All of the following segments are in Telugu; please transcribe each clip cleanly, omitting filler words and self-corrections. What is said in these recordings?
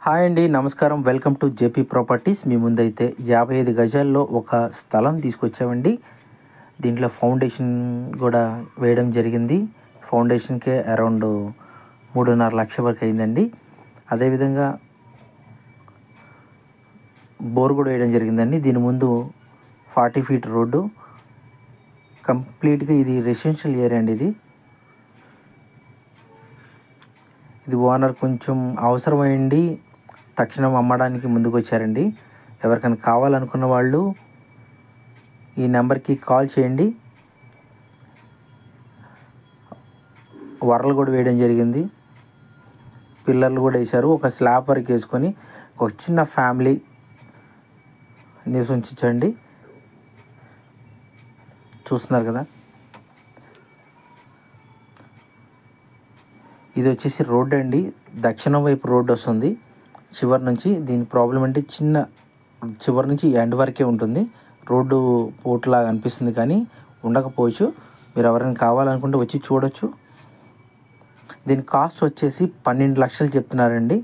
హాయ్ అండి, నమస్కారం. Welcome to JP properties. మీ ముందైతే 55 గజాల్లో ఒక స్థలం తీసుకొచ్చామండి. దీంట్లో ఫౌండేషన్ కూడా వేయడం జరిగింది. ఫౌండేషన్కే అరౌండ్ 3.5 లక్షల వరకు అయిందండి. అదేవిధంగా బోర్ కూడా వేయడం జరిగిందండి. దీని ముందు 40 ఫీట్ రోడ్డు. కంప్లీట్గా ఇది రెసిడెన్షియల్ ఏరియా అండి. ఇది ఓనర్ కొంచెం అవసరమైంది, తక్షణం అమ్మడానికి ముందుకు వచ్చారండి. ఎవరికైనా కావాలనుకున్న వాళ్ళు ఈ నెంబర్కి కాల్ చేయండి. వరలు కూడా వేయడం జరిగింది, పిల్లర్లు కూడా వేశారు. ఒక స్లాబ్ వరకు వేసుకొని ఒక చిన్న ఫ్యామిలీ నివసించండి. చూస్తున్నారు కదా, ఇది వచ్చేసి రోడ్డు అండి. దక్షిణం వైపు రోడ్డు వస్తుంది చివరి నుంచి. దీని ప్రాబ్లం అంటే చివరి నుంచి ఎండ్ వరకే ఉంటుంది. రోడ్డు పోటులాగా అనిపిస్తుంది కానీ ఉండకపోవచ్చు. మీరు ఎవరైనా కావాలనుకుంటే వచ్చి చూడొచ్చు. దీని కాస్ట్ వచ్చేసి 12 లక్షలు చెప్తున్నారండి.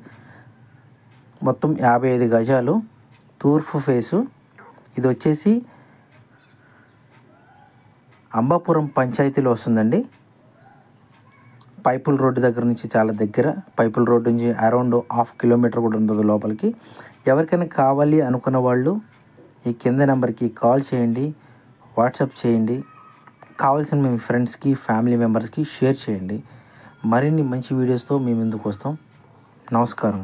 మొత్తం 55 గజాలు, తూర్పు ఫేసు. ఇది వచ్చేసి అంబాపురం పంచాయతీలో వస్తుందండి. పైపుల్ రోడ్డు దగ్గర నుంచి చాలా దగ్గర. పైపుల్ రోడ్డు నుంచి అరౌండ్ 1/2 కిలోమీటర్ కూడా ఉండదు లోపలికి. ఎవరికైనా కావాలి అనుకున్న వాళ్ళు ఈ కింద నెంబర్కి కాల్ చేయండి, వాట్సాప్ చేయండి. కావాల్సిన మీ ఫ్రెండ్స్కి, ఫ్యామిలీ మెంబర్స్కి షేర్ చేయండి. మరిన్ని మంచి వీడియోస్తో మీ ముందుకు వస్తాం. నమస్కారం.